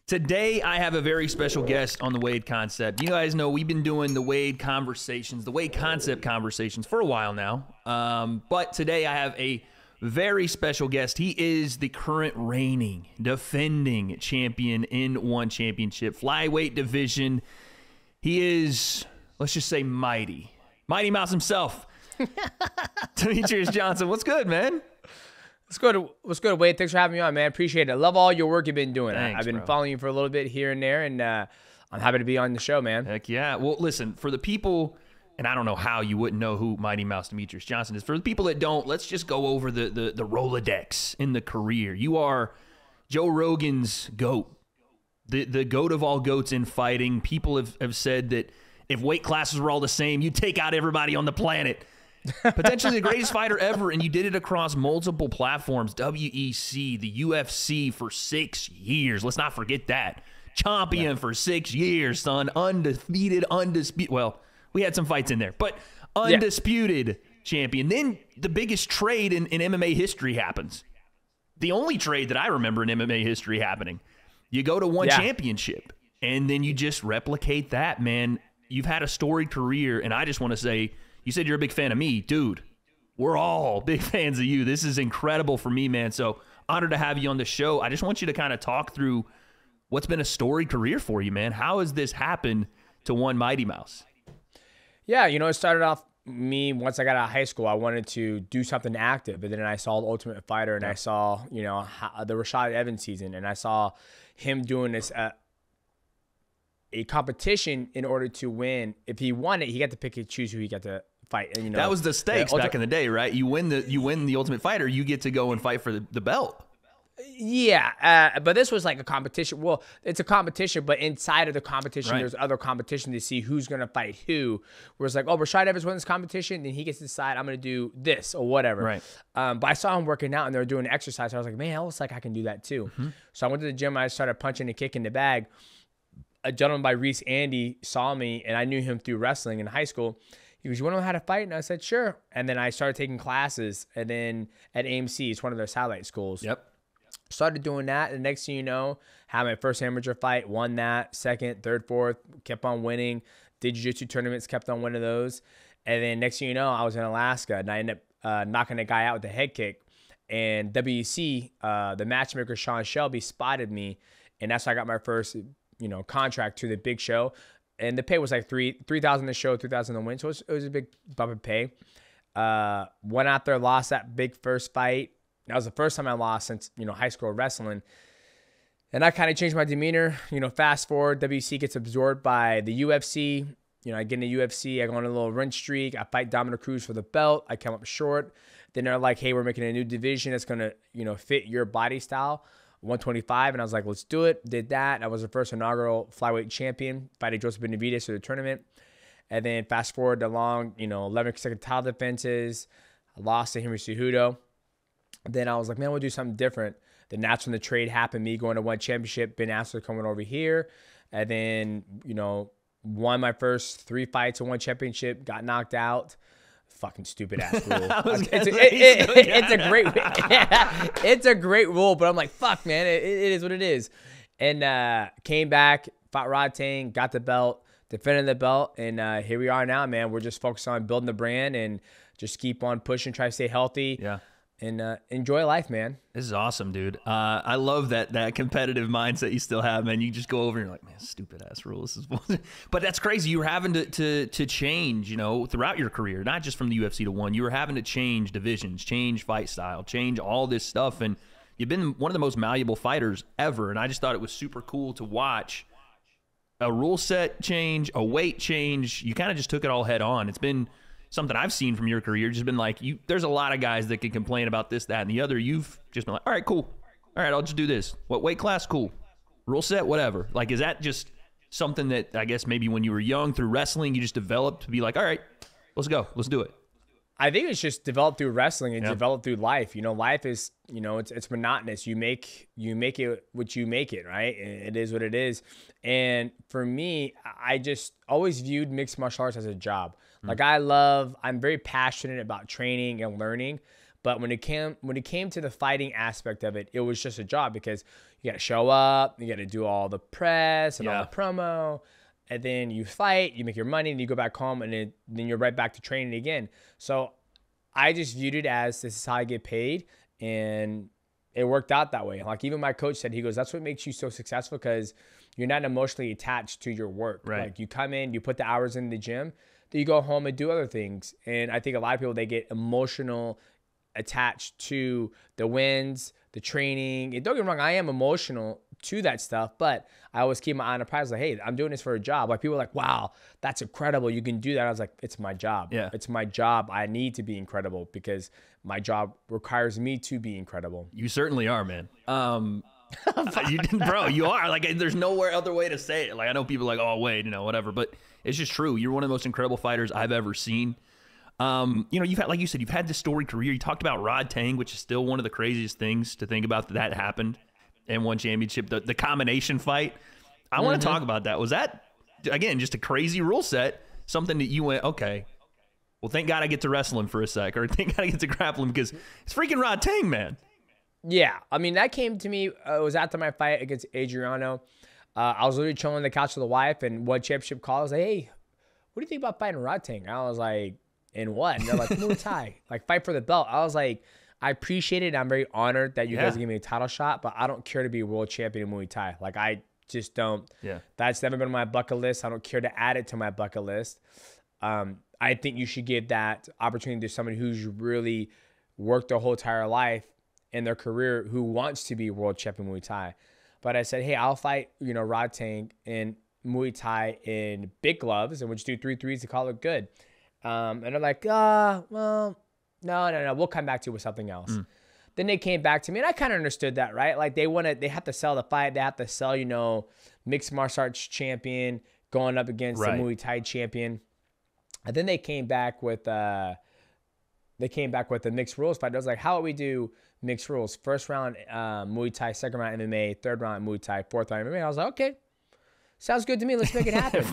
Today, I have a very special guest on the W.A.D.E Concept. You guys know we've been doing the W.A.D conversations, the W.A.D Concept conversations for a while now. But today, I have a very special guest. He is the current reigning, defending champion in one championship, flyweight division. He is, let's just say, mighty. Mighty Mouse himself. Demetrius Johnson, what's good, man? What's good, Wade? Thanks for having me on, man. Appreciate it. I love all your work you've been doing. Thanks, I've been bro. following you for a little bit here and there, and I'm happy to be on the show, man. Heck yeah. Well, listen, for the people, and I don't know how you wouldn't know who Mighty Mouse Demetrius Johnson is. For the people that don't, let's just go over the Rolodex in the career. You are Joe Rogan's GOAT, the GOAT of all GOATs in fighting. People have said that if weight classes were all the same, you'd take out everybody on the planet. Potentially the greatest fighter ever, and you did it across multiple platforms. WEC, the UFC for 6 years. Let's not forget that. Champion for 6 years, son. Undefeated. Well, we had some fights in there, but undisputed champion. Then the biggest trade in MMA history happens. The only trade that I remember in MMA history happening. You go to one championship, and then you just replicate that, man. You've had a storied career, and I just want to say, you said you're a big fan of me. Dude, we're all big fans of you. This is incredible for me, man. So honored to have you on the show. I just want you to kind of talk through what's been a storied career for you, man. How has this happened to one Mighty Mouse? Yeah, you know, it started off me once I got out of high school. I wanted to do something active, and then I saw The Ultimate Fighter, and I saw, you know, the Rashad Evans season, and I saw him doing this a competition in order to win. If he won it, he got to pick and choose who he got to fight. And, you know, that was the stakes back in the day, right? You win the Ultimate Fighter, you get to go and fight for the belt. Yeah, but this was like a competition. Well, it's a competition, but inside of the competition, there's other competition to see who's going to fight who. Where it's like, oh, Rashad Evans won this competition, then he gets to decide I'm going to do this or whatever. Right. But I saw him working out, and they were doing exercise. So I was like, man, it looks like I can do that too. So I went to the gym. I started punching and kicking the bag. A gentleman by Reese Andy saw me, and I knew him through wrestling in high school. He goes, you want to know how to fight? And I said, sure. And then I started taking classes, and then at AMC, it's one of their satellite schools. Yep. Started doing that. The next thing you know, had my first amateur fight, won that, second, third, fourth, kept on winning. Did jiu-jitsu tournaments, kept on winning those. And then next thing you know, I was in Alaska, and I ended up knocking a guy out with a head kick. And WEC, the matchmaker, Sean Shelby, spotted me, and that's how I got my first, you know, contract to the big show. And the pay was like $3,000 a show, $2,000 a win. So it was a big bump in pay. Went out there, lost that big first fight. That was the first time I lost since, you know, high school wrestling. And I kind of changed my demeanor. You know, fast forward, WC gets absorbed by the UFC. You know, I get in the UFC. I go on a little run streak. I fight Dominic Cruz for the belt. I come up short. Then they're like, hey, we're making a new division that's going to, you know, fit your body style. 125, and I was like, let's do it. Did that. I was the first inaugural flyweight champion, fighting Joseph Benavidez for the tournament. And then fast forward along, you know, 11 consecutive title defenses. I lost to Henry Cejudo. Then I was like, man, we'll do something different. Then that's when the trade happened, me going to one championship, Ben Askren coming over here. And then, you know, won my first 3 fights in one championship, got knocked out. Fucking stupid ass rule. It's a great, it's a great rule, but I'm like, fuck, man, it is what it is. And came back, fought Rod Tang, got the belt, defended the belt, and here we are now, man. We're just focused on building the brand and just keep on pushing, try to stay healthy. Yeah. And enjoy life, man. This is awesome, dude. I love that competitive mindset you still have, man. You just go over and you're like, man, stupid ass rules. This is bullshit. But that's crazy. You were having to change, you know, throughout your career, not just from the UFC to one. You were having to change divisions, change fight style, change all this stuff. And you've been one of the most malleable fighters ever. And I just thought it was super cool to watch a rule set change, a weight change. You kind of just took it all head on. It's been something I've seen from your career, just been like, there's a lot of guys that can complain about this, that, and the other. You've just been like, all right, cool. All right, I'll just do this. What weight class? Cool. Rule set, whatever. Like, is that just something that I guess maybe when you were young through wrestling, you just developed to be like, all right, let's go. Let's do it. I think it's just developed through wrestling and developed through life. You know, life is, you know, it's monotonous. You make it what you make it, right? It is what it is. And for me, I just always viewed mixed martial arts as a job. Like I'm very passionate about training and learning, but when it came to the fighting aspect of it, it was just a job because You got to show up. You got to do all the press and all the promo. And then you fight, you make your money, and you go back home, and then you're right back to training again. So I just viewed it as this is how I get paid, and it worked out that way. Like even my coach said, he goes, that's what makes you so successful, because you're not emotionally attached to your work. Right. Like you come in, you put the hours in the gym, then you go home and do other things. And I think a lot of people, they get emotional attached to the wins, the training. And don't get me wrong, I am emotional to that stuff, but I always keep my eye on the prize. Like, hey, I'm doing this for a job. Like people are like, wow, that's incredible. You can do that. I was like, it's my job. Yeah. It's my job. I need to be incredible because my job requires me to be incredible. You certainly are, man. Bro, you are. Like, there's nowhere other way to say it. Like, I know people are like, oh, wait, whatever. But it's just true. You're one of the most incredible fighters I've ever seen. You've had, like you said, you've had this storied career. You talked about Rod Tang, which is still one of the craziest things to think about that happened and won championship. The combination fight. I want to talk about that. Was that, again, just a crazy rule set? Something that you went, okay, well, thank God I get to wrestle him for a sec, or thank God I get to grapple him, because it's freaking Rod Tang, man. Yeah, I mean, that came to me, it was after my fight against Adriano. I was literally chilling on the couch with the wife, and one championship call, I was like, hey, what do you think about fighting Rod Tang? And I was like, in what? And they're like, Muay Thai, like fight for the belt. I was like, I appreciate it. I'm very honored that you guys give me a title shot, but I don't care to be world champion in Muay Thai. Like, I just don't. Yeah. That's never been on my bucket list. I don't care to add it to my bucket list. I think you should give that opportunity to somebody who's really worked their whole entire life in their career, who wants to be world champion Muay Thai. But I said, hey, I'll fight, Rod Tang in Muay Thai in big gloves, and we'll just do 3 threes to call it good. And they're like, well, no, we'll come back to you with something else. Then they came back to me, and I kind of understood that, right? Like they have to sell the fight. They have to sell, mixed martial arts champion going up against the Muay Thai champion. And then they came back with the mixed rules fight. I was like, how would we do mixed rules? First round Muay Thai, second round MMA, third round Muay Thai, fourth round MMA. I was like, okay, sounds good to me. Let's make it happen.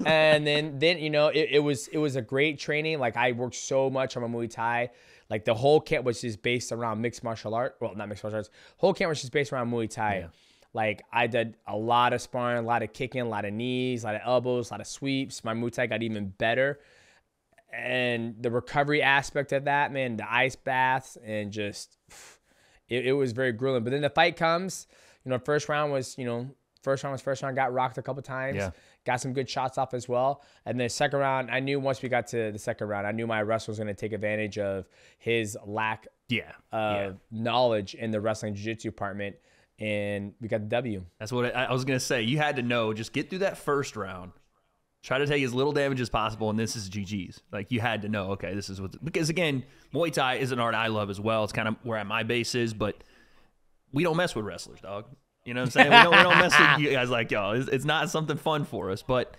And then it was a great training. Like I worked so much on my Muay Thai. Like the whole camp was just based around mixed martial art. Well, not mixed martial arts. Whole camp was just based around Muay Thai. Yeah. Like I did a lot of sparring, a lot of kicking, a lot of knees, a lot of elbows, a lot of sweeps. My Muay Thai got even better. And the recovery aspect of that, man, the ice baths, and just, it was very grueling. But then the fight comes, first round was first round, got rocked a couple times, got some good shots off as well. And then second round, I knew once we got to the second round, I knew my wrestler was going to take advantage of his lack of knowledge in the wrestling jiu-jitsu department, and we got the W. That's what I was going to say. You had to know, just get through that first round. Try to take as little damage as possible, and this is GG's. Like, you had to know, okay, this is what... Because, again, Muay Thai is an art I love as well. It's kind of where my base is, but we don't mess with wrestlers, dog. You know what I'm saying? We don't mess with you guys like, yo, it's not something fun for us. But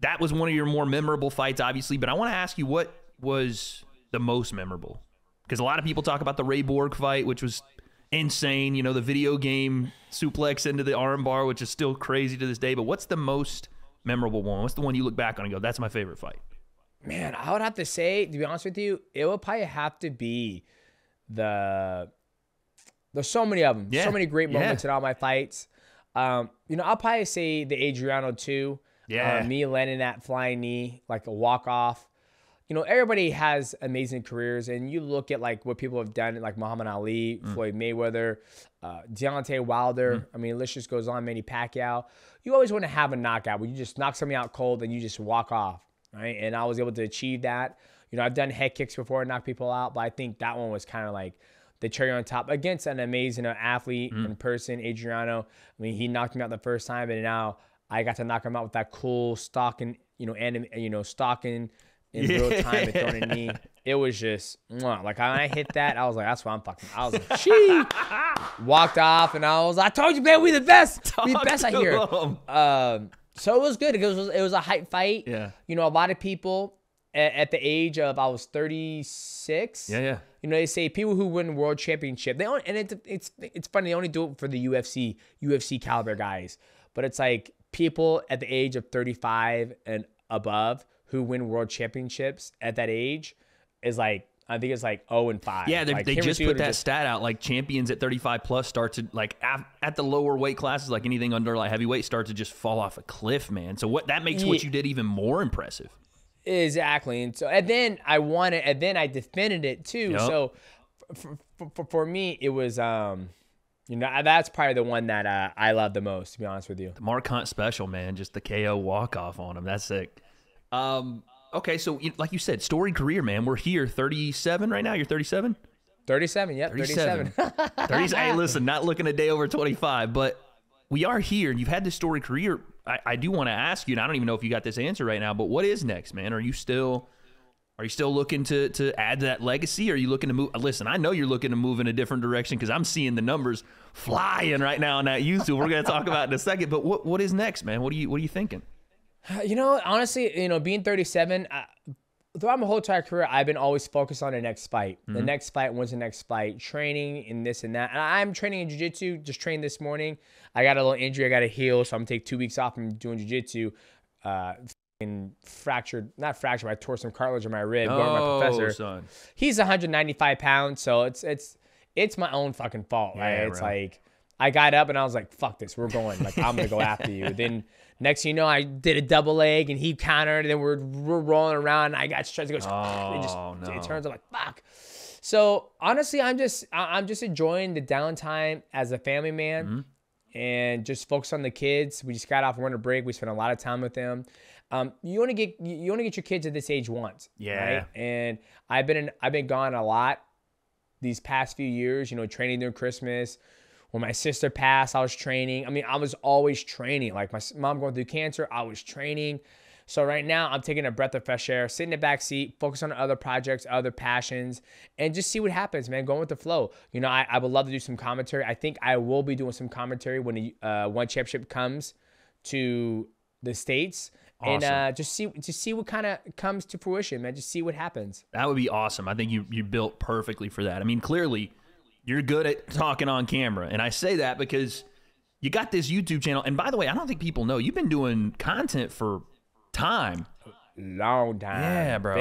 that was one of your more memorable fights, obviously. But I want to ask you, what was the most memorable? Because a lot of people talk about the Ray Borg fight, which was insane. The video game suplex into the armbar, which is still crazy to this day. But what's the most memorable one? What's the one you look back on and go, that's my favorite fight? Man, I would have to say, to be honest with you, it would probably have to be there's so many of them. So many great moments in all my fights. I'll probably say the Adriano 2. Me landing that flying knee, like a walk-off. Everybody has amazing careers, and you look at like what people have done, like Muhammad Ali, Floyd Mayweather, Deontay Wilder. I mean, the list just goes on. Manny Pacquiao. You always want to have a knockout where you just knock somebody out cold and you just walk off, right? And I was able to achieve that. I've done head kicks before and knock people out, but I think that one was kind of like the cherry on top against an amazing athlete in person, Adriano. I mean, he knocked me out the first time, and now I got to knock him out with that cool stalking, stalking in real time and throwing a knee. It was just, like when I hit that, I was like, that's what I'm fucking. I was like, gee. Walked off, and I told you, man, we the best. We the best out here. So it was good. It was a hype fight. Yeah. A lot of people at the age of, I was 36. Yeah. They say people who win world championship, they only, and it's funny, they only do it for the UFC caliber guys. But it's like people at the age of 35 and above who win world championships at that age is like I think it's like 0-5. Yeah, like, they just put that just stat out. Like champions at 35 plus start to like at the lower weight classes, like anything under like heavyweight, start to just fall off a cliff, man. So that makes what you did even more impressive. Exactly. And then I defended it too. Yep. So for me, it was that's probably the one that I love the most, to be honest with you. The Mark Hunt special, man, just the KO walk off on him. That's sick. Okay, so like you said, storied career, man. We're here, 37 right now. You're 37? 37, yep, 37. 30, hey, listen, not looking a day over 25, but we are here, and you've had this storied career. I do want to ask you, and I don't even know if you got this answer right now, but what is next, man? Are you still looking to add to that legacy? Are you looking to move? Listen, I know you're looking to move in a different direction because I'm seeing the numbers flying right now on that YouTube. We're going to talk about it in a second, but what is next, man? What are you thinking? Honestly, being 37, throughout my whole entire career, I've been always focused on the next fight. The next fight, when's the next fight? Training and this and that. And I'm training in jiu-jitsu, just trained this morning. I got a little injury. I got to heal, so I'm going to take 2 weeks off from doing jiu-jitsu. Not fractured, but I tore some cartilage in my rib. Going to my professor. Son. He's 195 pounds, so it's my own fucking fault, right? Yeah, it's like I got up and I was like, fuck this, we're going. Like, I'm going to go after you. Then next thing you know, I did a double leg and he countered, and then we're rolling around and I got stretched. It goes, it turns out like, fuck. So honestly, I'm just enjoying the downtime as a family man and just focus on the kids. We just got off winter break. We spent a lot of time with them. You want to get your kids at this age once. Yeah. Right? And I've been gone a lot these past few years, training during Christmas. When my sister passed, I was training. I mean, I was always training. Like my mom going through cancer, I was training. So right now, I'm taking a breath of fresh air, sit in the back seat, focus on other projects, other passions, and just see what happens, man. Going with the flow. I would love to do some commentary. I think I will be doing some commentary when the One Championship comes to the States. Awesome. And just see what kind of comes to fruition, man. Just see what happens. That would be awesome. I think you built perfectly for that. I mean, clearly, you're good at talking on camera. And I say that because you got this YouTube channel. And by the way, I don't think people know, you've been doing content for time. Long time. Yeah, bro.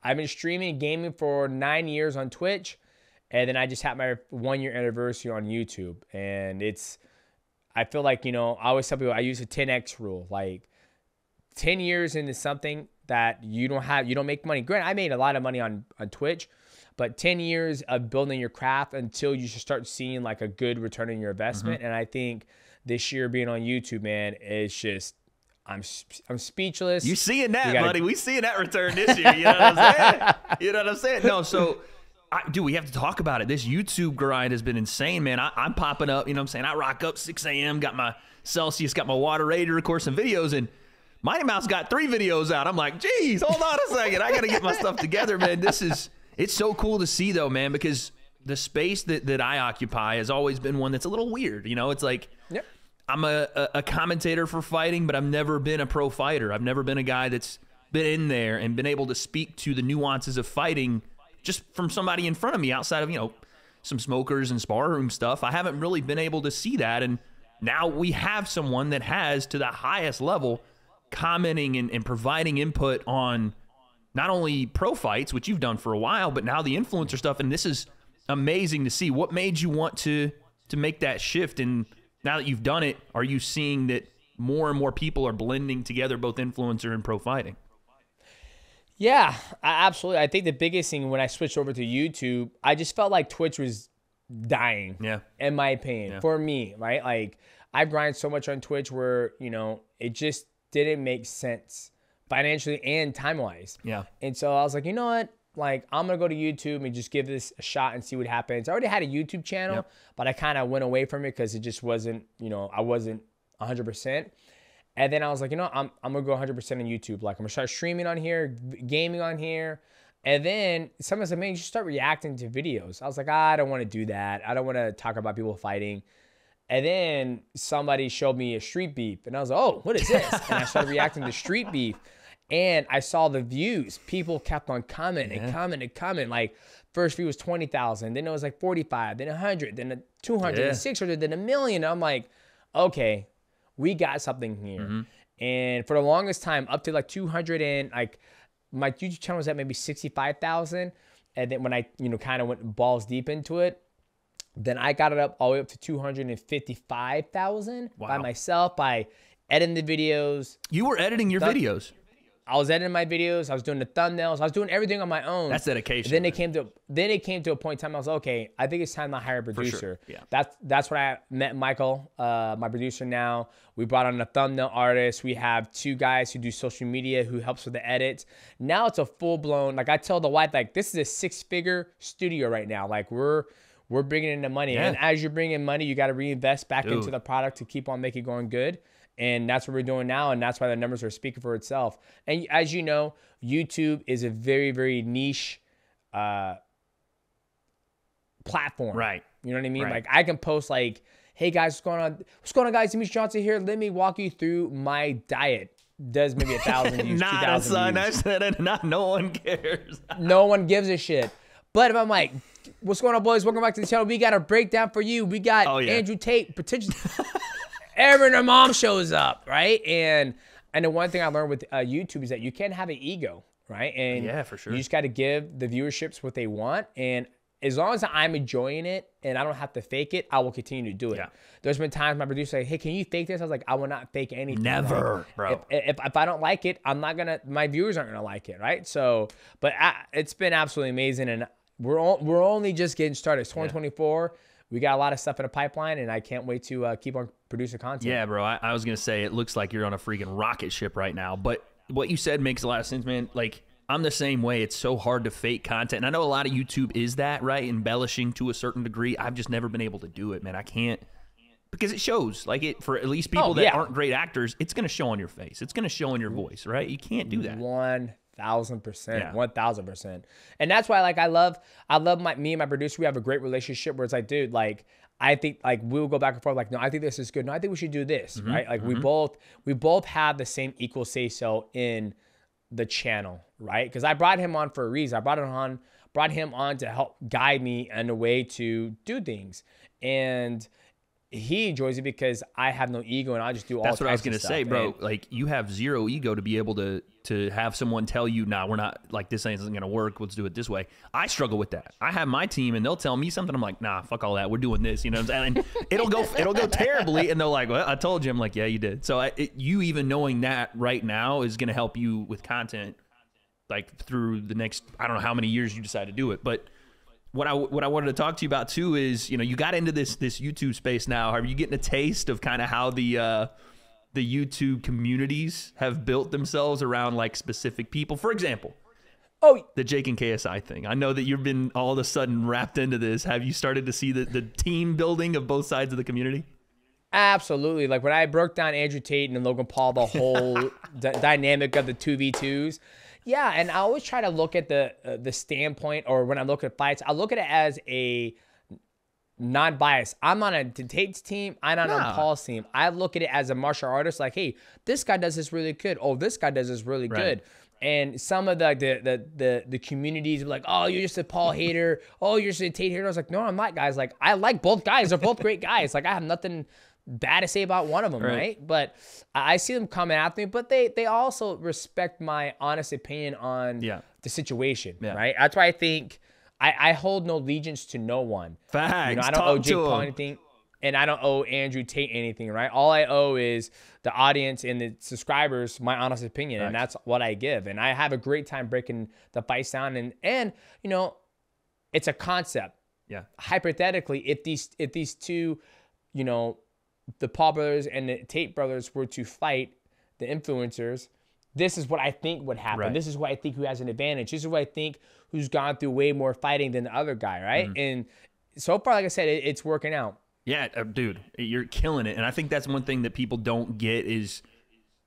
I've been streaming gaming for 9 years on Twitch. And then I just had my 1-year anniversary on YouTube. And I feel like, I always tell people I use a 10X rule. Like 10 years into something that you don't make money. Granted, I made a lot of money on Twitch. But 10 years of building your craft until you should start seeing like a good return on your investment. And I think this year being on YouTube, man, it's just, I'm speechless. You seeing that, buddy? We seeing that return this year. You know what I'm saying? You know what I'm saying? No, so, dude, we have to talk about it. This YouTube grind has been insane, man. I'm popping up, you know what I'm saying? I rock up 6 a.m., got my Celsius, got my water ready to record some videos, and Mighty Mouse got 3 videos out. I'm like, geez, hold on a second. I got to get my stuff together, man. It's so cool to see, though, man, because the space that I occupy has always been one that's a little weird. It's like I'm a commentator for fighting, but I've never been a pro fighter. I've never been a guy that's been in there and been able to speak to the nuances of fighting just from somebody in front of me outside of, some smokers and spar room stuff. I haven't really been able to see that. And now we have someone that has, to the highest level, commenting and providing input on not only pro fights, which you've done for a while, but now the influencer stuff. And this is amazing to see. What made you want to make that shift? And now that you've done it, are you seeing that more and more people are blending together both influencer and pro fighting? Yeah, absolutely. I think the biggest thing when I switched over to YouTube, I just felt like Twitch was dying. Yeah. In my opinion, for me, right? Like I grind so much on Twitch where, it just didn't make sense financially and time-wise. Yeah. And so I was like, you know what? Like, I'm going to go to YouTube and just give this a shot and see what happens. I already had a YouTube channel, but I kind of went away from it because it just wasn't, I wasn't 100%. And then I was like, I'm going to go 100% on YouTube. Like, I'm going to start streaming on here, gaming on here. And then someone said, man, you should start reacting to videos. I was like, I don't want to do that. I don't want to talk about people fighting. And then somebody showed me a street beef. And I was like, oh, what is this? And I started reacting to street beef. And I saw the views. People kept on commenting, commenting. Like, first view was 20,000. Then it was like 45, then 100, then 200, then 600, then 1 million. I'm like, okay, we got something here. And for the longest time, up to like 200 and like, my YouTube channel was at maybe 65,000. And then when I, kind of went balls deep into it, then I got it up all the way up to 255,000 by myself, by editing the videos. You were editing your videos. I was editing my videos. I was doing the thumbnails. I was doing everything on my own. That's dedication. And then it came to a point in time I was like, okay, I think it's time to hire a producer. For sure. Yeah. That's when I met Michael, my producer now. We brought on a thumbnail artist. We have 2 guys who do social media who helps with the edits. Now it's a full-blown, like I tell the wife, like this is a 6-figure studio right now. Like we're bringing in the money. Yeah. And as you're bringing money, you got to reinvest back into the product to keep on making it going good. And that's what we're doing now, and that's why the numbers are speaking for itself. And as you know, YouTube is a very, very niche platform. Right. You know what I mean? Right. Like I can post like, hey guys, what's going on? What's going on, guys? Demetrius Johnson here. Let me walk you through my diet. Does maybe 1,000 views, 2,000 views. I said it. No one cares. No one gives a shit. But if I'm like, what's going on, boys? Welcome back to the channel. We got a breakdown for you. We got Andrew Tate, potentially... Everyone, their mom shows up, right? And the one thing I learned with YouTube is that you can't have an ego, right? And yeah, for sure. You just got to give the viewerships what they want. And as long as I'm enjoying it and I don't have to fake it, I will continue to do it. Yeah. There's been times my producer like, hey, can you fake this? I was like, I will not fake anything. Never, right? bro. If I don't like it, I'm not going to, my viewers aren't going to like it, right? So, but it's been absolutely amazing. And we're only just getting started. It's 2024. We got a lot of stuff in the pipeline, and I can't wait to keep on producing content. Yeah, bro. I was going to say, it looks like you're on a freaking rocket ship right now. But what you said makes a lot of sense, man. Like, I'm the same way. It's so hard to fake content. And I know a lot of YouTube is that, right? Embellishing to a certain degree. I've just never been able to do it, man. I can't. Because it shows. Like, it for at least people that aren't great actors, it's going to show on your face. It's going to show in your voice, right? You can't do that. 1,000%, 1,000%. And that's why, like, I love me and my producer. We have a great relationship where it's like, dude, like, I think like we'll go back and forth. Like, no, I think this is good. No, I think we should do this, right? Like we both have the same equal say so in the channel, right? Because I brought him on for a reason. I brought him on to help guide me in a way to do things, and he enjoys it because I have no ego and I just do all. That's what I was going to say, bro. Like you have zero ego to be able to have someone tell you, nah, we're not, like, this isn't going to work. Let's do it this way. I struggle with that. I have my team and they'll tell me something. I'm like, nah, fuck all that. We're doing this. You know what I'm saying? And it'll go terribly. And they're like, well, I told you. I'm like, yeah, you did. So you even knowing that right now is going to help you with content, like through the next, I don't know how many years you decide to do it. But what I wanted to talk to you about too is, you know, you got into this YouTube space now. Are you getting a taste of kind of how the YouTube communities have built themselves around like specific people? For example, the Jake and KSI thing. I know that you've been all of a sudden wrapped into this. Have you started to see the team building of both sides of the community? Absolutely. Like when I broke down Andrew Tate and Logan Paul, the whole dynamic of the 2v2s. Yeah, and I always try to look at the standpoint, or when I look at fights, I look at it as a non-biased. I'm on a Tate's team. I'm not on Paul's team. I look at it as a martial artist. Like, hey, this guy does this really good. Oh, this guy does this really good. And some of the communities are like, oh, you're just a Paul hater. Oh, you're just a Tate hater. I was like, no, I'm not, guys. Like, I like both guys. They're both great guys. Like, I have nothing bad to say about one of them, right? But I see them coming after me, but they also respect my honest opinion on the situation, right? That's why I think I hold no allegiance to no one. Facts. You know, I don't owe Jake Paul anything, and I don't owe Andrew Tate anything, right? All I owe is the audience and the subscribers my honest opinion, and that's what I give. And I have a great time breaking the fights down, and you know, it's a concept. Yeah. Hypothetically, if these two, you know, the Paul brothers and the Tate brothers were to fight the influencers, this is what I think would happen. This is what I think who has an advantage. This is what I think who's gone through way more fighting than the other guy, right? And so far, like I said, it's working out. Yeah, dude, you're killing it. And I think that's one thing that people don't get is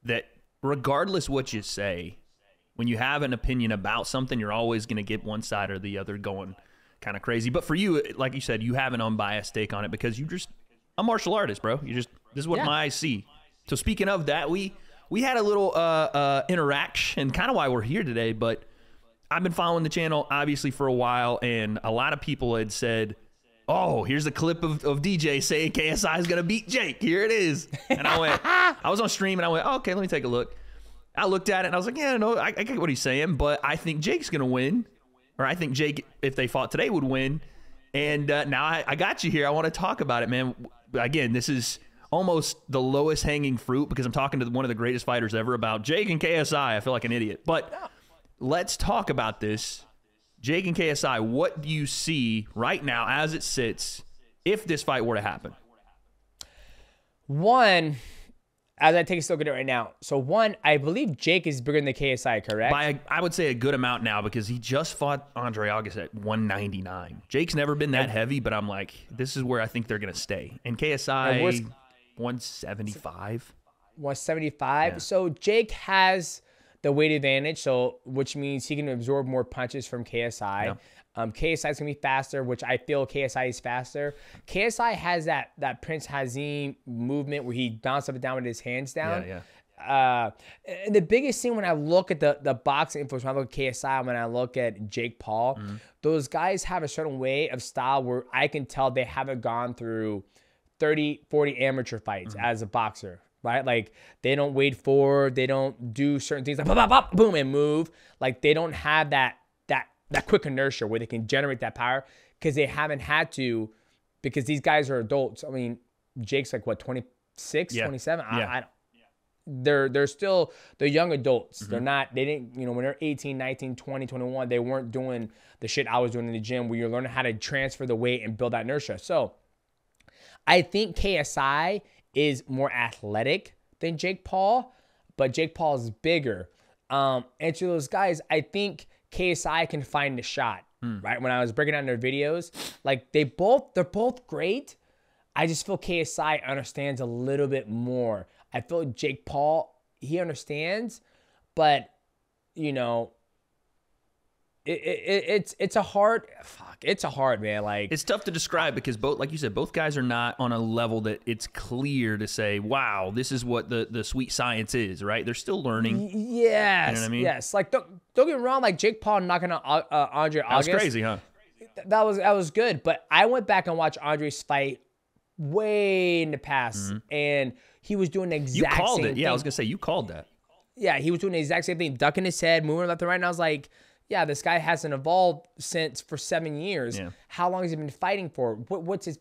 that regardless what you say, when you have an opinion about something, you're always going to get one side or the other going kind of crazy. But for you, like you said, you have an unbiased take on it because you just a martial artist, bro. This is what my eyes see. So speaking of that, we had a little interaction, kind of why we're here today, but I've been following the channel obviously for a while, and a lot of people had said, oh, here's a clip of DJ saying KSI is gonna beat Jake. Here it is. And I went, I was on stream and I went, oh, okay, let me take a look. I looked at it and I was like, yeah, no, I get what he's saying, but I think Jake's gonna win. or I think Jake, if they fought today, would win. And now I got you here. I want to talk about it, man. Again, this is almost the lowest hanging fruit because I'm talking to one of the greatest fighters ever about Jake and KSI. I feel like an idiot. But let's talk about this. Jake and KSI, what do you see right now as it sits if this fight were to happen? One, as I take a look at it right now. So one, I believe Jake is bigger than KSI, correct? By I would say a good amount now because he just fought Andre August at 199. Jake's never been that heavy, but I'm like, this is where I think they're going to stay. And KSI, 175. 175. Yeah. So Jake has the weight advantage, so which means he can absorb more punches from KSI. Yeah. KSI is gonna be faster, which I feel KSI is faster. KSI has that Prince Hazim movement where he bounces up and down with his hands down. And the biggest thing when I look at the boxing influence, when I look at KSI, when I look at Jake Paul, those guys have a certain way of style where I can tell they haven't gone through 30, 40 amateur fights as a boxer. Right? Like they don't wade forward. They don't do certain things like pop, pop, pop, boom, and move. Like they don't have that quick inertia where they can generate that power because they haven't had to, because these guys are adults. I mean, Jake's like what, 26, 27? Yeah. They're still, they're young adults. They're not, they didn't, you know, when they're 18, 19, 20, 21, they weren't doing the shit I was doing in the gym where you're learning how to transfer the weight and build that inertia. So I think KSI is more athletic than Jake Paul, but Jake Paul is bigger. And to those guys, I think KSI can find the shot, right? When I was breaking down their videos, like they're both great. I just feel KSI understands a little bit more. I feel Jake Paul, he understands, but you know, it's a hard, man. Like it's tough to describe because both, like you said, both guys are not on a level that it's clear to say, wow, this is what the sweet science is, right? They're still learning. Yes. You know what I mean? Yes. Like don't get me wrong, like Jake Paul knocking out Andre August. That was crazy, huh? That was good. But I went back and watched Andre's fight way in the past, and he was doing the exact same thing. it. Yeah, I was gonna say you called that. Yeah, he was doing the exact same thing, ducking his head, moving left and right. And I was like, yeah, this guy hasn't evolved for 7 years. Yeah. How long has he been fighting for? What's his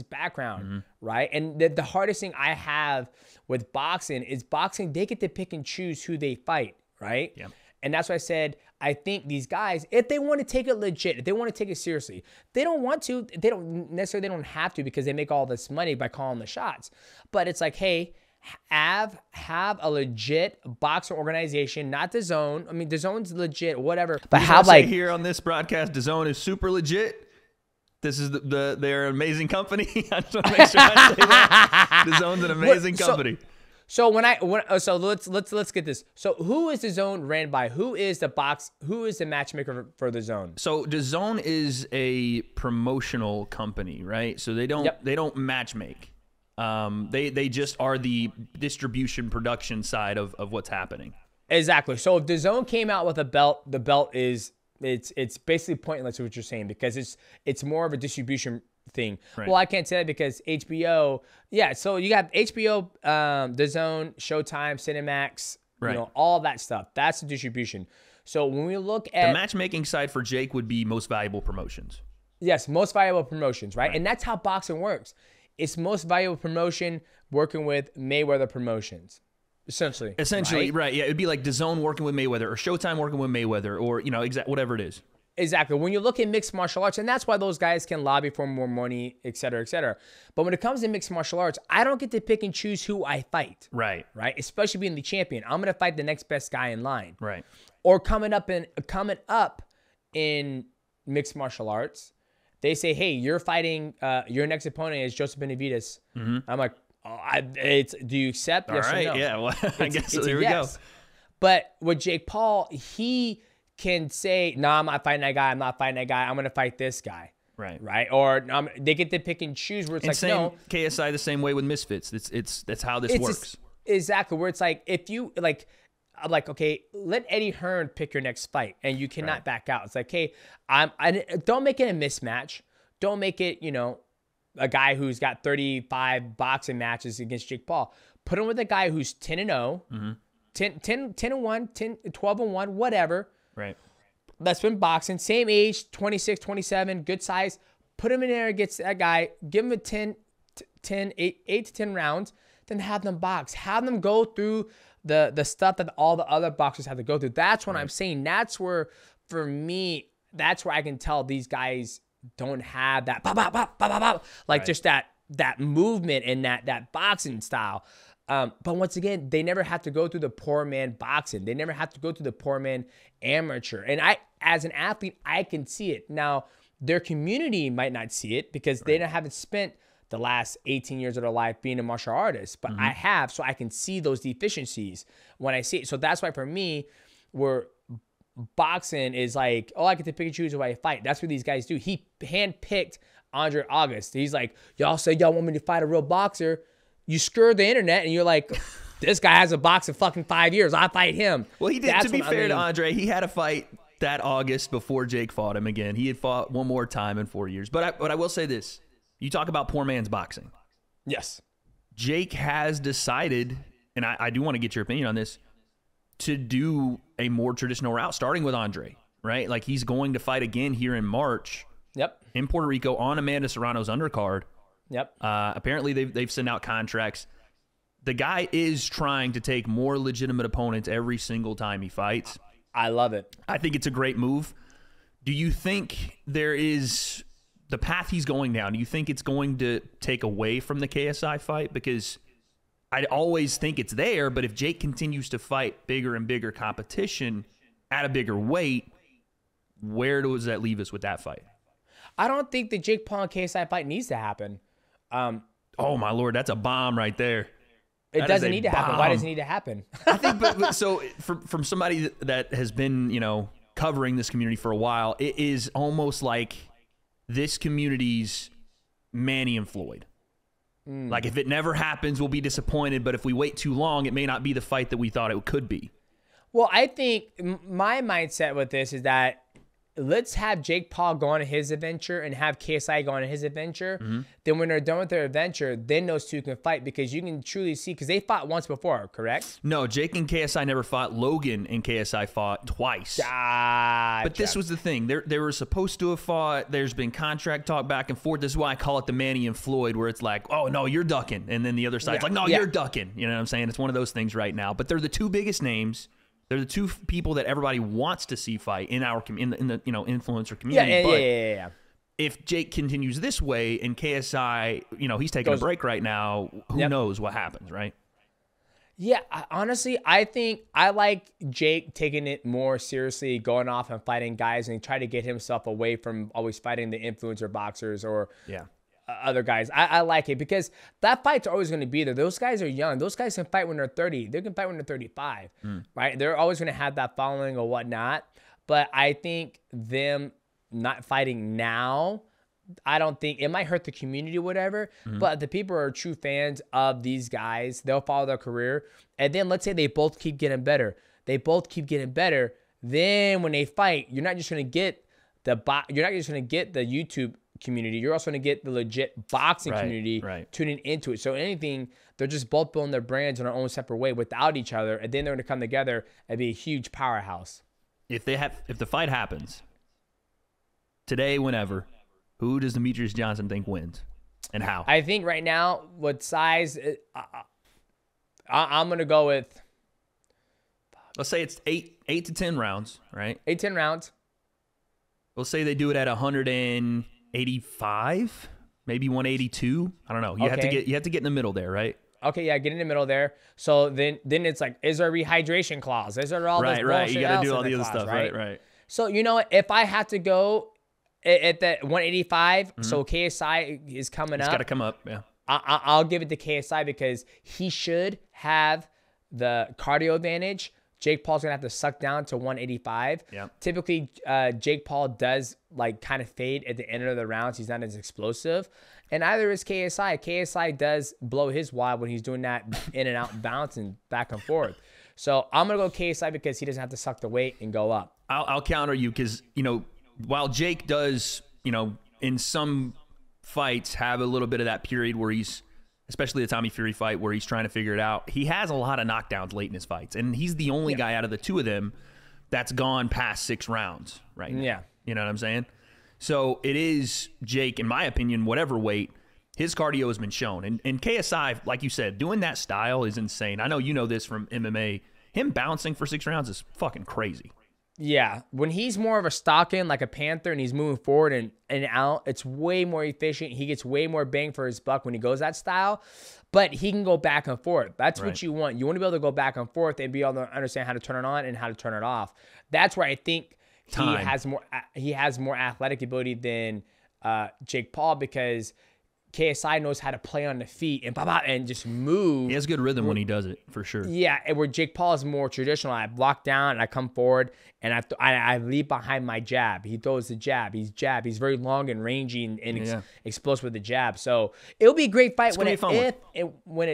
background, right? And the hardest thing I have with boxing is they get to pick and choose who they fight, right? Yeah. And that's why I said, I think these guys, if they want to take it legit, if they want to take it seriously, they don't want to, they don't have to because they make all this money by calling the shots. But it's like, hey, have a legit boxing organization, not the Zone. I mean, the Zone's legit, whatever. But have like here on this broadcast, the Zone is super legit. This is they're an amazing company. I just want to make sure I say that. The Zone's an amazing company. So let's get this. So who is the Zone ran by? Who is the matchmaker for the Zone? So the Zone is a promotional company, right? So they don't matchmake. They just are the distribution production side of what's happening. Exactly. So if the Zone came out with a belt, the belt is it's basically pointless, what you're saying, because it's more of a distribution thing. Right. Well, I can't say that because HBO, yeah. So you got HBO, the Zone, Showtime, Cinemax, right. You know, all that stuff. That's the distribution. So when we look at the matchmaking side for Jake would be most valuable promotions. Yes, most valuable promotions, right? And that's how boxing works. It's most valuable promotion working with Mayweather Promotions, essentially. Right? Yeah, it'd be like DAZN working with Mayweather or Showtime working with Mayweather or, you know, whatever it is. Exactly. When you look at mixed martial arts, and that's why those guys can lobby for more money, et cetera, et cetera. But when it comes to mixed martial arts, I don't get to pick and choose who I fight. Right. Right? Especially being the champion. I'm going to fight the next best guy in line. Right. Or coming up in mixed martial arts, they say, hey, you're fighting, your next opponent is Joseph Benavidez. I'm like, do you accept? Yes or no? Yeah, well, I guess so. There we go. But with Jake Paul, he can say, no, I'm not fighting that guy. I'm not fighting that guy. I'm going to fight this guy. Right. Or they get to pick and choose where it's no. KSI the same way with Misfits. That's how this works. Exactly. Where it's like, if you I'm like, okay, let Eddie Hearn pick your next fight, and you cannot back out. It's like, hey, I don't make it a mismatch. Don't make it, you know, a guy who's got 35 boxing matches against Jake Paul. Put him with a guy who's 10-0, 10-1, 12-1, whatever. Right. that's been boxing, same age, 26, 27, good size. Put him in there against that guy. Give him a 8 to 10 rounds. Then have them box. Have them go through the stuff that all the other boxers have to go through. That's what I'm saying. That's where, for me, that's where I can tell these guys don't have that like just that movement and that boxing style. But once again, they never have to go through the poor man boxing. They never have to go through the poor man amateur. And I, as an athlete, I can see it. Now, their community might not see it because they haven't spent the last 18 years of their life being a martial artist, but I have, so I can see those deficiencies when I see it. So that's why for me, where boxing is like, oh, I get to pick and choose who I fight. That's what these guys do. He handpicked Andre August. He's like, y'all say y'all want me to fight a real boxer. You scurred the internet and you're like, this guy hasn't boxed in fucking 5 years. I fight him. Well, he did. To be fair to Andre, he had a fight that August before Jake fought him again. He had fought one more time in 4 years. But I will say this. You talk about poor man's boxing. Yes. Jake has decided, and I do want to get your opinion on this, to do a more traditional route, starting with Andre, right? Like, he's going to fight again here in March. Yep. In Puerto Rico on Amanda Serrano's undercard. Yep. Apparently, they've sent out contracts. The guy is trying to take more legitimate opponents every single time he fights. I love it. I think it's a great move. Do you think there is the path he's going down? Do you think it's going to take away from the KSI fight? Because I always think it's there, but if Jake continues to fight bigger and bigger competition at a bigger weight, where does that leave us with that fight? I don't think the Jake Paul and KSI fight needs to happen. Oh, my Lord, that's a bomb right there. It doesn't need to happen. Why does it need to happen? I think, but so from somebody that has been, covering this community for a while, it is almost like this community's Manny and Floyd. Like, if it never happens, we'll be disappointed. But if we wait too long, it may not be the fight that we thought it could be. Well, I think my mindset with this is that let's have Jake Paul go on his adventure and have KSI go on his adventure. Then when they're done with their adventure, then those two can fight, because you can truly see, because they fought once before, correct? No, Jake and KSI never fought. Logan and KSI fought twice. Gotcha. But this was the thing. They were supposed to have fought. There's been contract talk back and forth. This is why I call it the Manny and Floyd, where it's like, oh, no, you're ducking. And then the other side's like, no, you're ducking. You know what I'm saying? It's one of those things right now. But they're the two biggest names. They're the two people that everybody wants to see fight in our in the influencer community. Yeah. If Jake continues this way and KSI, he's taking a break right now, who knows what happens, right? Yeah, honestly, I think I like Jake taking it more seriously, going off and fighting guys and try to get himself away from always fighting the influencer boxers or other guys. I like it because that fight's always going to be there. Those guys are young. Those guys can fight when they're 30. They can fight when they're 35, right? They're always going to have that following or whatnot. But I think them not fighting now, I don't think it might hurt the community or whatever, but the people who are true fans of these guys, they'll follow their career. And then let's say they both keep getting better. Then when they fight, you're not just going to get the YouTube community. You're also going to get the legit boxing community tuning into it. So anything, they're just both building their brands in their own separate way without each other. And then they're going to come together and be a huge powerhouse. If the fight happens today, whenever, who does Demetrius Johnson think wins and how? I think right now, what size, I'm going to go with. Let's say it's 8 to 10 rounds, right? 8-10 rounds. Let's say they do it at 185, maybe 182. I don't know. You have to get in the middle there, right? Okay, yeah, get in the middle there. So then it's like, is there a rehydration clause? Is there all this bullshit? Right. You got to do all the other clause, stuff, right. So you know what? If I had to go at that 185, so KSI is coming up. It's got to come up, yeah. I'll give it to KSI because he should have the cardio advantage. Jake Paul's going to have to suck down to 185. Yeah. Typically, Jake Paul does kind of fade at the end of the rounds. He's not as explosive. And either is KSI. KSI does blow his wad when he's doing that in and out, bouncing back and forth. So I'm going to go KSI because he doesn't have to suck the weight and go up. I'll counter you because, while Jake does, in some fights have a little bit of that period where he's, especially the Tommy Fury fight where he's trying to figure it out, he has a lot of knockdowns late in his fights. And he's the only guy out of the two of them that's gone past 6 rounds right now. Yeah. You know what I'm saying? So it is Jake, in my opinion, whatever weight, his cardio has been shown. And KSI, like you said, doing that style is insane. I know you know this from MMA. Him bouncing for 6 rounds is fucking crazy. Yeah. When he's more of a stock-in, like a panther, and he's moving forward and out, it's way more efficient. He gets way more bang for his buck when he goes that style. But he can go back and forth. That's what you want. You want to be able to go back and forth and be able to understand how to turn it on and how to turn it off. That's where I think he has more athletic ability than Jake Paul, because KSI knows how to play on the feet and just move. He has good rhythm when he does it, for sure. Yeah, and where Jake Paul is more traditional. I block down and I come forward and I leave behind my jab. He throws the jab. He's very long and rangy and explosive with the jab. So it'll be a great fight when it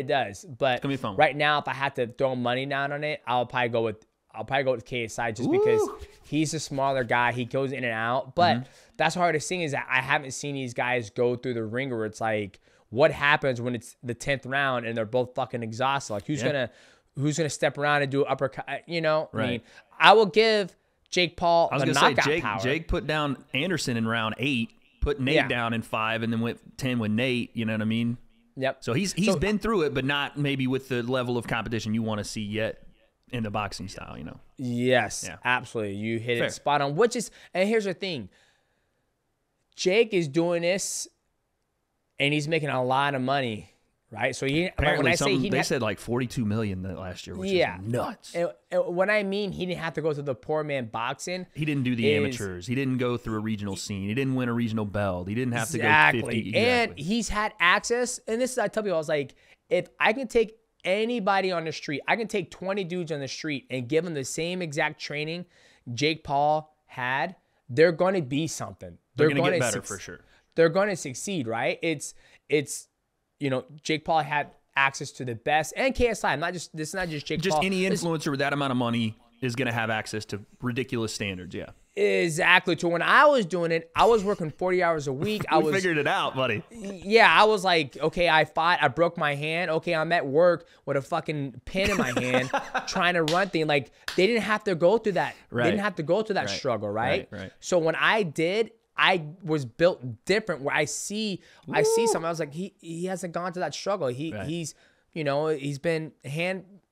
does. But it's gonna be fun. Right now, if I had to throw money down on it, I'll probably go with KSI just because he's a smaller guy. He goes in and out. But that's the hardest thing, is that I haven't seen these guys go through the ringer where it's like, what happens when it's the 10th round and they're both fucking exhausted? Like, who's gonna step around and do an uppercut? You know, I mean, I will give Jake Paul the knockout power. Jake put down Anderson in round 8, put Nate down in 5, and then went 10 with Nate. You know what I mean? Yep. So he's been through it, but not maybe with the level of competition you want to see yet in the boxing style, you know? Yes, absolutely. You hit it spot on, and here's the thing. Jake is doing this and he's making a lot of money, right? So they said like 42 million last year, which is nuts. And when I mean he didn't have to go through the poor man boxing, he didn't do the amateurs. He didn't go through a regional scene. He didn't win a regional belt. He didn't have to go 50. And he's had access. And this is, I tell people, I was like, if I can take anybody on the street, I can take 20 dudes on the street and give them the same exact training Jake Paul had, they're going to be something. They're going to get better for sure. They're going to succeed, right? It's Jake Paul had access to the best, and KSI. This is not just Jake Paul. Just any influencer with that amount of money is going to have access to ridiculous standards, Exactly. So when I was doing it, I was working 40 hours a week. We figured it out, buddy. Yeah, I was like, okay, I fought. I broke my hand. Okay, I'm at work with a fucking pin in my hand trying to run things. Like, they didn't have to go through that. They didn't have to go through that struggle, right? So when I did, I was built different, where I see someone, I was like, he hasn't gone to that struggle. He's been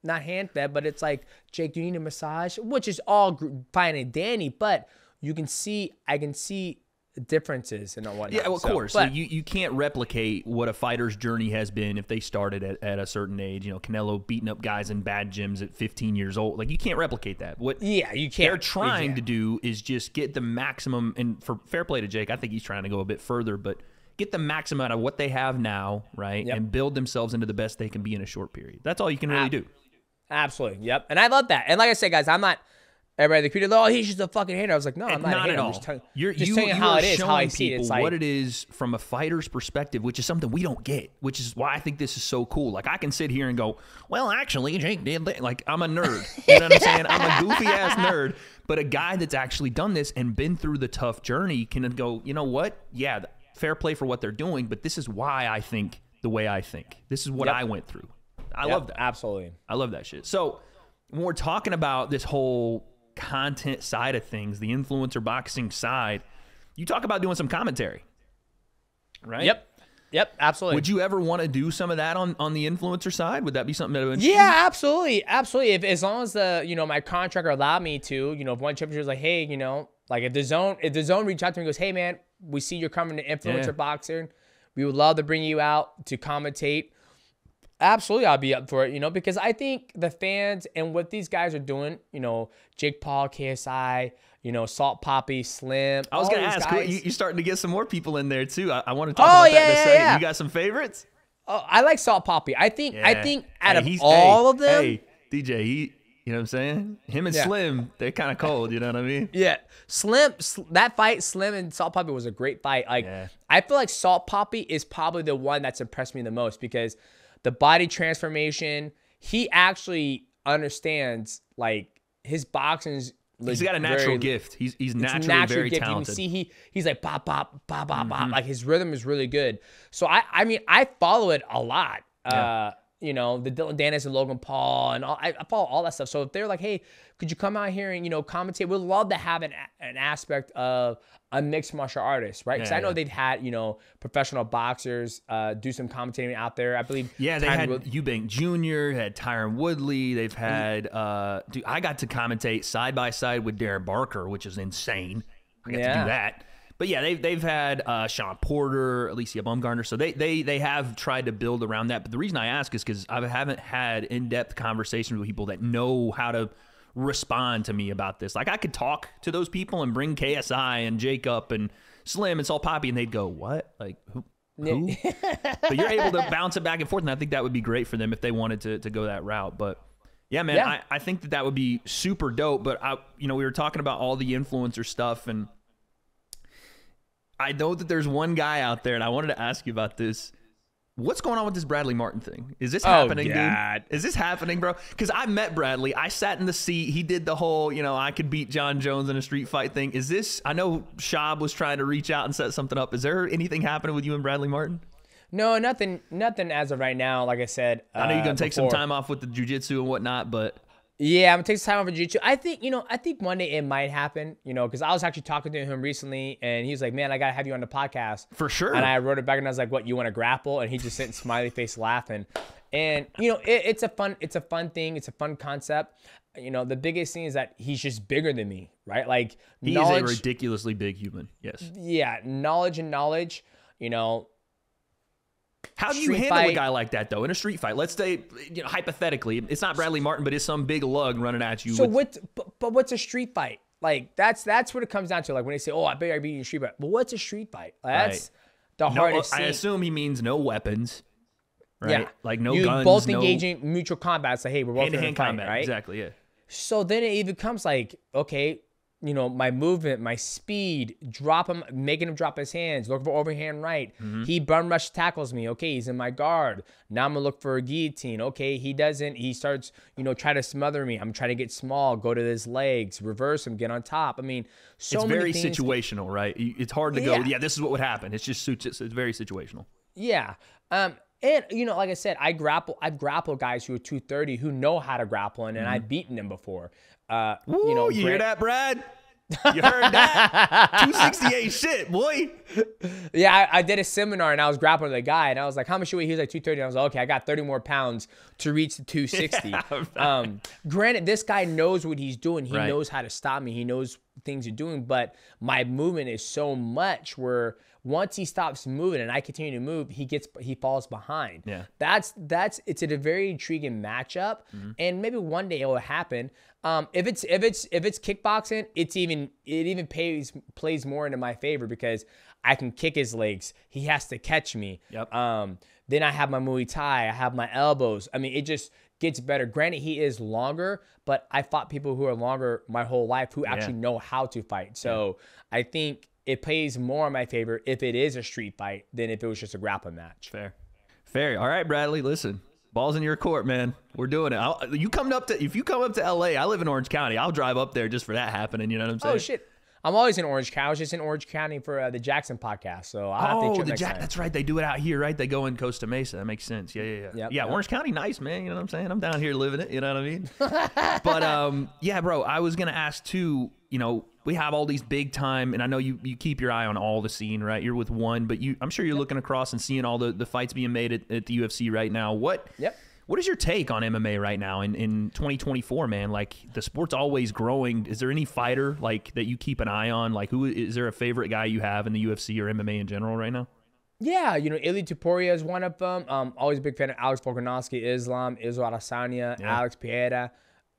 not hand fed, but it's like, Jake, do you need a massage? Which is all fine and dandy, but I can see differences and whatnot. Yeah, well, of course. But you can't replicate what a fighter's journey has been if they started at a certain age. You know, Canelo beating up guys in bad gyms at 15 years old. Like, you can't replicate that. You can't. They're trying to do is just get the maximum, and for fair play to Jake, I think he's trying to go a bit further, but get the maximum out of what they have now, right? Yep. And build themselves into the best they can be in a short period. That's all you can really do. Absolutely. Yep. And I love that. And like I said, guys, I'm not everybody created, he's just a fucking hater. I was like, no, I'm not a hater. At all. I'm just telling you how it is, showing how I see it. It's like, what it is from a fighter's perspective, which is something we don't get, which is why I think this is so cool. Like, I can sit here and go, well, actually, Jake did that. Like, I'm a nerd. You know what I'm saying? I'm a goofy-ass nerd. But a guy that's actually done this and been through the tough journey can go, you know what? Yeah, fair play for what they're doing, but this is why I think the way I think. This is what I went through. I love that. Absolutely. I love that shit. So when we're talking about this whole content side of things, the influencer boxing side, you talk about doing some commentary, right? Yep, absolutely. Would you ever want to do some of that on the influencer side? Would that be something that would? Yeah, absolutely. If as long as my contractor allowed me to, if one championship was like, hey, like if the zone reached out to me and goes, hey man, we see you're coming to influencer boxing, we would love to bring you out to commentate. Absolutely, I'll be up for it, because I think the fans and what these guys are doing, Jake Paul, KSI, Salt Poppy, Slim. I was going to ask, you're starting to get some more people in there too. I want to talk about that in a second. Yeah. You got some favorites? Oh, I like Salt Poppy. I think out of all of them. Hey, DJ, you know what I'm saying? Him and Slim, they're kind of cold, you know what I mean? Yeah. That fight, Slim and Salt Poppy was a great fight. I feel like Salt Poppy is probably the one that's impressed me the most because the body transformation, he actually understands, like, his boxing's he's got a natural gift. He's naturally very talented. You can see he's like pop, pop, pop. Like, his rhythm is really good. So I mean, I follow it a lot. you know, the Dylan Dennis and Logan Paul and all, I follow all that stuff. So if they're like, hey, could you come out here and, you know, commentate? We'd love to have an aspect of a mixed martial artist, right? Because I know they've had, you know, professional boxers do some commentating out there. I believe. Yeah, they had Eubank Jr., had Tyron Woodley. They've had, dude, I got to commentate side by side with Darren Barker, which is insane. I got to do that. But yeah, they've had Sean Porter, Alicia Baumgartner, so they have tried to build around that. But the reason I ask is because I haven't had in-depth conversations with people that know how to respond to me about this. Like I could talk to those people and bring KSI and Jacob and Slim and Salt Poppy, and they'd go, "What? Like who?" But you're able to bounce it back and forth, and I think that would be great for them if they wanted to go that route. But yeah, man, I think that would be super dope. But you know, we were talking about all the influencer stuff and. I know that there's one guy out there, and I wanted to ask you about this. What's going on with this Bradley Martin thing? Is this happening, dude? Is this happening, bro? Because I met Bradley. I sat in the seat. He did the whole, you know, I could beat John Jones in a street fight thing. Is this, I know Shab was trying to reach out and set something up. Is there anything happening with you and Bradley Martin? No, nothing as of right now. Like I said, I know you're going to take some time off with the jiu-jitsu and whatnot, but... Yeah, I'm gonna take some time off of jiu-jitsu. I think, you know, one day it might happen, you know, because I was actually talking to him recently, and he was like, "Man, I gotta have you on the podcast." For sure. And I wrote it back, and I was like, "What? You want to grapple?" And he just sent smiley face laughing. And you know, it's a fun thing. It's a fun concept. You know, the biggest thing is that he's just bigger than me, right? Like he is a ridiculously big human. Yes. Yeah, knowledge. You know. How do you handle a guy like that, though, in a street fight? Let's say, you know, hypothetically, it's not Bradley Martin, but it's some big lug running at you. So but what's a street fight? Like, that's what it comes down to. Like, when they say, oh, I bet I beat you in a street fight. But what's a street fight? That's the hardest thing. I assume he means no weapons, right? Yeah. Like, no guns. Both engaging mutual combat. It's like, hey, we're both hand-to-hand combat, right? Exactly, yeah. So then it becomes like, okay, you know, my movement, my speed, making him drop his hands, look for overhand right. He bum rush tackles me. Okay, he's in my guard. Now I'm gonna look for a guillotine. Okay, he doesn't. He starts, you know, try to smother me. I'm trying to get small, go to his legs, reverse him, get on top. I mean, it's very situational, right? It's hard to go, yeah, this is what would happen. It's just it's very situational. Yeah. And you know, like I said, I've grappled guys who are 230 who know how to grapple, and I've beaten them before. Woo, you know, you hear that, Brad? You heard that? 268 shit, boy. Yeah, I did a seminar and I was grappling with a guy, and I was like, how much you weigh? He was like 230. And I was like, okay, I got 30 more pounds to reach the 260. Yeah, right. Granted, this guy knows what he's doing. He knows how to stop me. He knows things he's doing, but my movement is so much where once he stops moving and I continue to move, he falls behind. Yeah. It's a very intriguing matchup, and maybe one day it will happen. If it's kickboxing, it even plays more into my favor because I can kick his legs. He has to catch me. Yep. Then I have my Muay Thai. I have my elbows. I mean, it just gets better. Granted, he is longer, but I fought people who are longer my whole life who actually know how to fight. So I think it plays more in my favor if it is a street fight than if it was just a grappling match. Fair. All right, Bradley, listen. Ball's in your court, man. We're doing it. If you come up to LA, I live in Orange County. I'll drive up there just for that happening. You know what I'm saying? Oh, shit. I'm always in Orange County. I was just in Orange County for the Jackson podcast. So I'll have to next time. That's right. They do it out here, right? They go in Costa Mesa. That makes sense. Yeah. Orange County, nice, man. You know what I'm saying? I'm down here living it. You know what I mean? But yeah, bro, I was going to ask too, you know, we have all these big time, and I know you keep your eye on all the scene, right? You're with one, but I'm sure you're looking across and seeing all the fights being made at the UFC right now. What is your take on MMA right now in 2024, man? Like, the sport's always growing. Is there any fighter like that you keep an eye on? Like, who is there a favorite guy you have in the UFC or MMA in general right now? Yeah, you know, Ilia Topuria is one of them. Always a big fan of Alex Volkanovski, Islam, Israel Adesanya, Alex Pereira.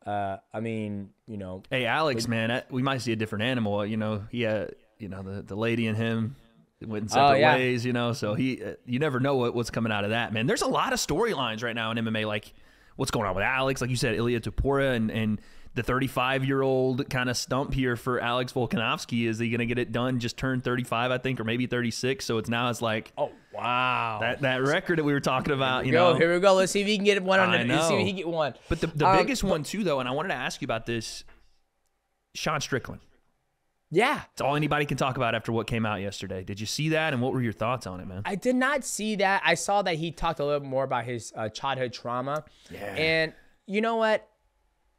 I mean, you know. Hey, Alex, man, we might see a different animal. You know, the lady and him went separate ways, you know. So you never know what's coming out of that, man. There's a lot of storylines right now in MMA, like what's going on with Alex, like you said, Ilia Topuria, and the 35-year-old kind of stump here for Alex Volkanovski. Is he going to get it done? Just turned 35, I think, or maybe 36. So it's like, oh wow, that record that we were talking about. Here we go. Let's see if he can get one on it. Let's see if he can get one. But the biggest one too, though, and I wanted to ask you about this, Sean Strickland. Yeah. It's all anybody can talk about after what came out yesterday. Did you see that, and what were your thoughts on it, man? I did not see that. I saw that he talked a little bit more about his childhood trauma. Yeah. And you know what?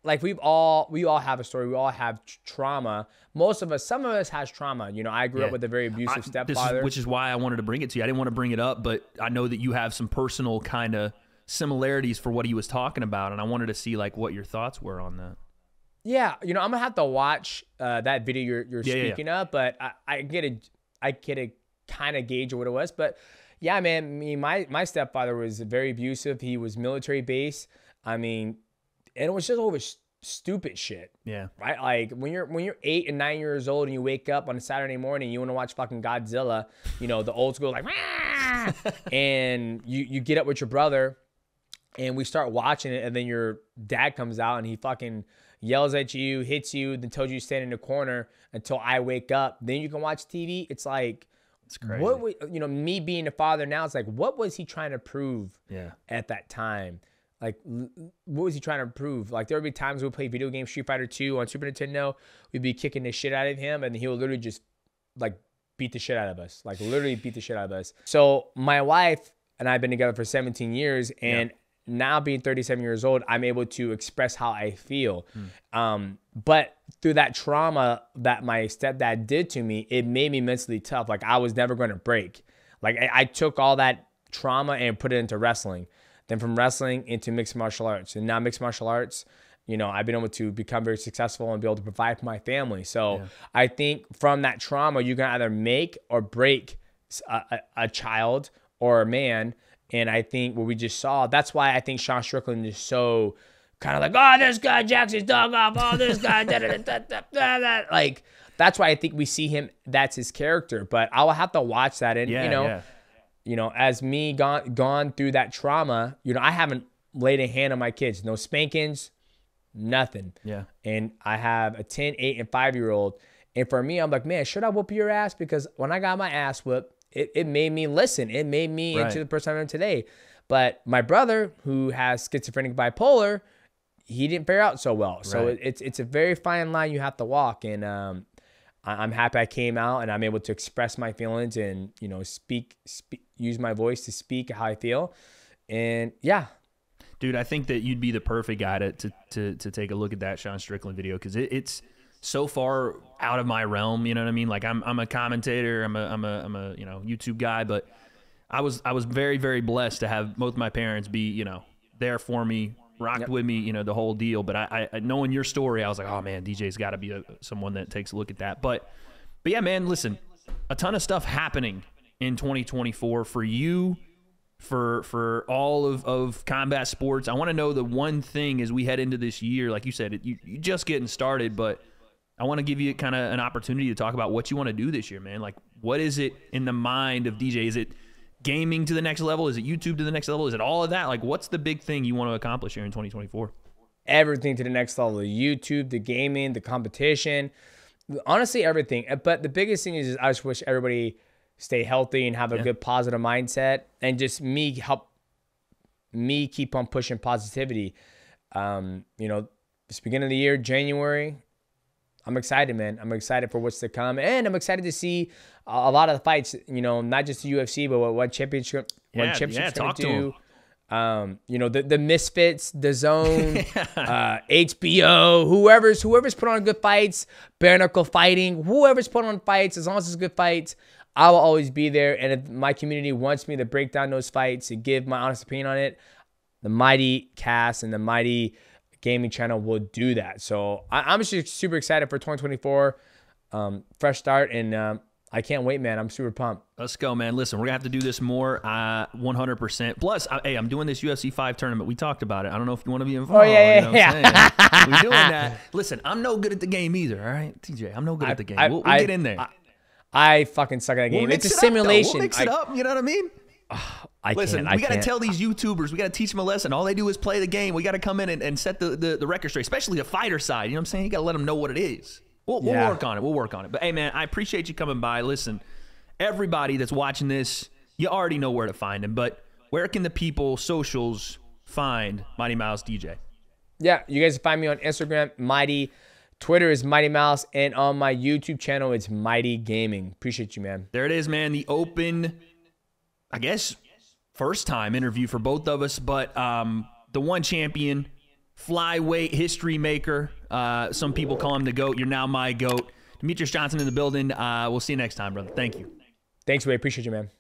Like we all have a story. We all have trauma. Most of us, some of us has trauma. You know, I grew up with a very abusive stepfather. Which is why I wanted to bring it to you. I didn't want to bring it up, but I know that you have some personal kind of similarities for what he was talking about, and I wanted to see like what your thoughts were on that. Yeah, you know, I'm gonna have to watch that video you're speaking of, but I get a kind of gauge of what it was. But yeah, man, my stepfather was very abusive. He was military based. I mean, and it was just over stupid shit. Yeah. Right? Like when you're 8 and 9 years old and you wake up on a Saturday morning, you want to watch fucking Godzilla, you know, the old school like and you get up with your brother and we start watching it, and then your dad comes out and he fucking yells at you, hits you, then tells you to stand in the corner until I wake up. Then you can watch TV. It's like, it's crazy. You know, me being a father now, it's like, what was he trying to prove at that time? Like, what was he trying to prove? Like, there would be times we'd play video games, Street Fighter 2 on Super Nintendo. We'd be kicking the shit out of him, and he would literally just, like, beat the shit out of us. Like, literally beat the shit out of us. So, my wife and I have been together for 17 years, and now being 37 years old, I'm able to express how I feel. But through that trauma that my stepdad did to me, it made me mentally tough. Like, I was never going to break. Like, I took all that trauma and put it into wrestling. Then from wrestling into mixed martial arts. And now mixed martial arts, you know, I've been able to become very successful and be able to provide for my family. So I think from that trauma, you can either make or break a child or a man. And I think what we just saw, that's why I think Sean Strickland is so kind of like, oh, this guy jacks his dog off. Oh, this guy, like, that's why I think we see him. That's his character. But I will have to watch that. And, you know, as me gone through that trauma, you know, I haven't laid a hand on my kids. No spankings, nothing. Yeah. And I have a 10, 8, and 5-year-old. And for me, I'm like, man, should I whoop your ass? Because when I got my ass whooped, it made me listen. It made me into the person I am today. But my brother, who has schizophrenic bipolar, he didn't fare out so well. So it's a very fine line you have to walk. And I'm happy I came out and I'm able to express my feelings and, you know, use my voice to speak how I feel. And yeah. Dude, I think that you'd be the perfect guy to take a look at that Sean Strickland video, because it's so far out of my realm. You know what I mean? Like I'm a commentator, I'm a you know, YouTube guy, but I was very, very blessed to have both my parents be, you know, there for me, rocked with me, you know, the whole deal. But I knowing your story, I was like, oh man, DJ's got to be someone that takes a look at that. But yeah, man, listen, a ton of stuff happening in 2024 for you, for all of combat sports. I want to know the one thing as we head into this year. Like you said, you just getting started, but I want to give you kind of an opportunity to talk about what you want to do this year, man. Like, what is it in the mind of DJ? Is it gaming to the next level? Is it YouTube to the next level? Is it all of that? Like, what's the big thing you want to accomplish here in 2024? Everything to the next level. The YouTube, the gaming, the competition, honestly, everything. But the biggest thing is I just wish everybody stay healthy and have a good positive mindset, and just help me keep on pushing positivity. You know, this beginning of the year, January, I'm excited, man. I'm excited for what's to come. And I'm excited to see a lot of the fights, you know, not just the UFC, but what championship's going to do. You know, the Misfits, the Zone, HBO, whoever's put on good fights, bare knuckle fighting, whoever's put on fights, as long as it's good fights, I will always be there. And if my community wants me to break down those fights and give my honest opinion on it, the Mighty Cast and the Mighty Gaming channel will do that. So I'm just super excited for 2024, fresh start, and I can't wait, man. I'm super pumped. Let's go, man. Listen, we're gonna have to do this more, 100%. Plus, hey, I'm doing this UFC 5 tournament. We talked about it. I don't know if you want to be involved. Oh yeah. We're doing that. Listen, I'm no good at the game either. All right, TJ, I'm no good at the game. We'll get in there. I fucking suck at that game. It's a simulation. We'll mix it up. You know what I mean? Listen, we got to tell these YouTubers, we got to teach them a lesson. All they do is play the game. We got to come in and set the record straight, especially the fighter side. You know what I'm saying? You got to let them know what it is. We'll work on it. We'll work on it. But, hey, man, I appreciate you coming by. Listen, everybody that's watching this, you already know where to find him. But where can the people, socials, find Mighty Mouse DJ? Yeah, you guys can find me on Instagram, Mighty Twitter is Mighty Mouse, and on my YouTube channel, it's Mighty Gaming. Appreciate you, man. There it is, man. The open, I guess, first time interview for both of us, but the one champion, flyweight history maker. Some people call him the GOAT. You're now my GOAT. Demetrius Johnson in the building. We'll see you next time, brother. Thank you. Thanks, Wade. Appreciate you, man.